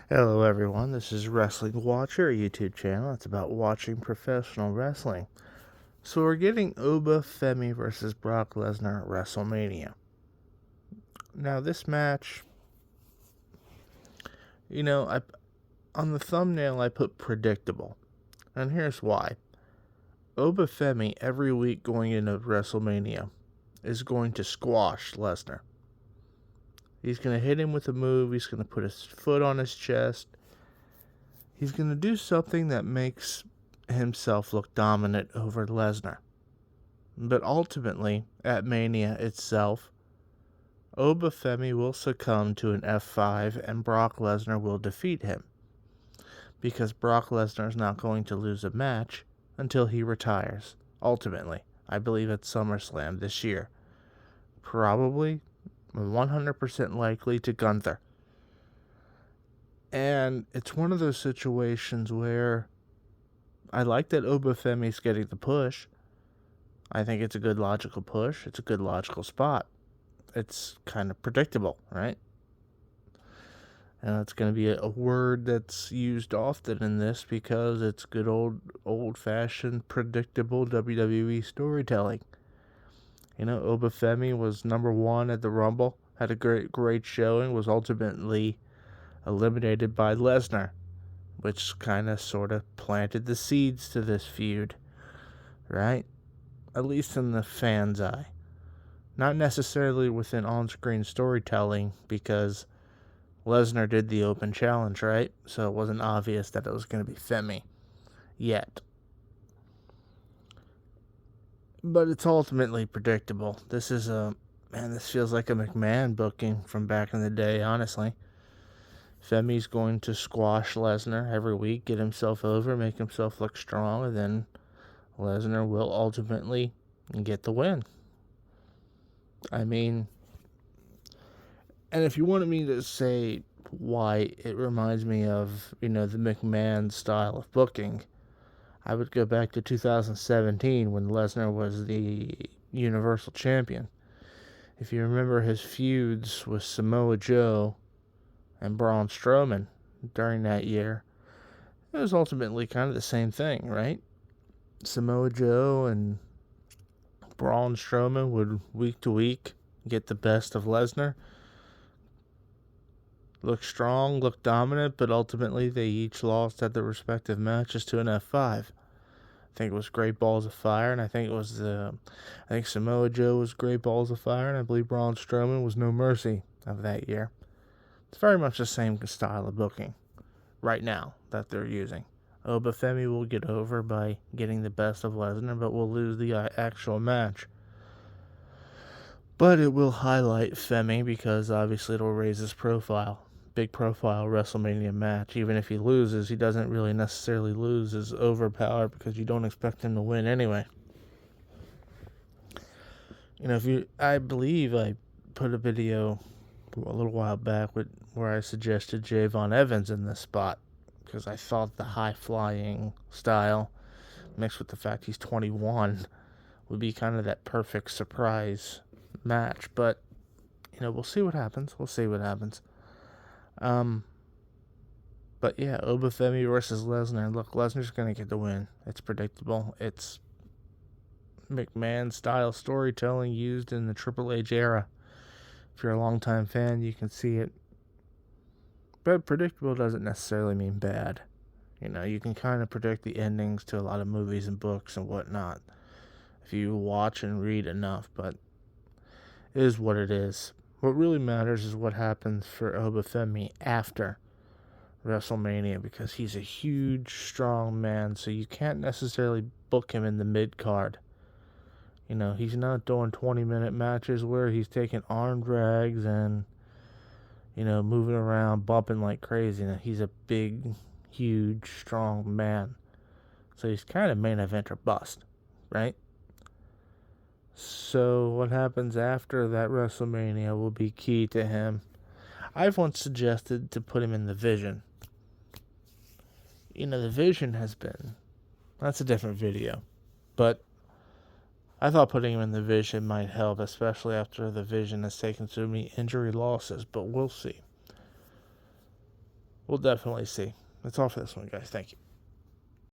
Hello everyone, this is Wrestling Watcher, a YouTube channel that's about watching professional wrestling. So we're getting Femi versus Brock Lesnar at WrestleMania. Now this match, on the thumbnail I put predictable. And here's why. Femi every week going into WrestleMania is going to squash Lesnar. He's going to hit him with a move, he's going to put his foot on his chest. He's going to do something that makes himself look dominant over Lesnar. But ultimately, at Mania itself, Femi will succumb to an F5 and Brock Lesnar will defeat him. Because Brock Lesnar is not going to lose a match until he retires. Ultimately, I believe at SummerSlam this year. Probably 100% likely to Gunther. And it's one of those situations where I like that Femi's getting the push. I think it's a good logical push. It's a good logical spot. It's kind of predictable, right? And it's going to be a word that's used often in this because it's good old-fashioned, predictable WWE storytelling. Femi was number one at the Rumble, had a great showing, was ultimately eliminated by Lesnar, which kind of sort of planted the seeds to this feud, right? At least in the fans' eye. Not necessarily within on-screen storytelling, because Lesnar did the open challenge, right? So it wasn't obvious that it was going to be Femi yet. But it's ultimately predictable. This feels like a McMahon booking from back in the day, honestly. Femi's going to squash Lesnar every week, get himself over, make himself look strong, and then Lesnar will ultimately get the win. And if you wanted me to say why it reminds me of, the McMahon style of booking, I would go back to 2017 when Lesnar was the Universal Champion. If you remember his feuds with Samoa Joe and Braun Strowman during that year, it was ultimately kind of the same thing, right? Samoa Joe and Braun Strowman would week to week get the best of Lesnar, look strong, look dominant, but ultimately they each lost at their respective matches to an F5. I think it was Great Balls of Fire, and I think Samoa Joe was Great Balls of Fire, and I believe Braun Strowman was No Mercy of that year. It's very much the same style of booking right now that they're using. Femi will get over by getting the best of Lesnar, but will lose the actual match. But it will highlight Femi because obviously it'll raise his profile. Big profile WrestleMania match. Even if he loses, he doesn't really necessarily lose as overpowered because you don't expect him to win anyway. I believe I put a video a little while back where I suggested Javon Evans in this spot because I thought the high-flying style mixed with the fact he's 21 would be kind of that perfect surprise match. But, we'll see what happens. But yeah, Femi versus Lesnar. Look, Lesnar's going to get the win. It's predictable. It's McMahon style storytelling used in the Triple H era. If you're a longtime fan, you can see it. But predictable doesn't necessarily mean bad. You can kind of predict the endings to a lot of movies and books and whatnot if you watch and read enough, but it is what it is. What really matters is what happens for Femi after WrestleMania, because he's a huge, strong man, so you can't necessarily book him in the mid-card. He's not doing 20-minute matches where he's taking arm drags and, moving around, bumping like crazy. He's a big, huge, strong man. So he's kind of main event or bust, right? So what happens after that WrestleMania will be key to him. I've once suggested to put him in the Vision. The Vision that's a different video. But I thought putting him in the Vision might help, especially after the Vision has taken so many injury losses, but we'll see. We'll definitely see. That's all for this one, guys. Thank you.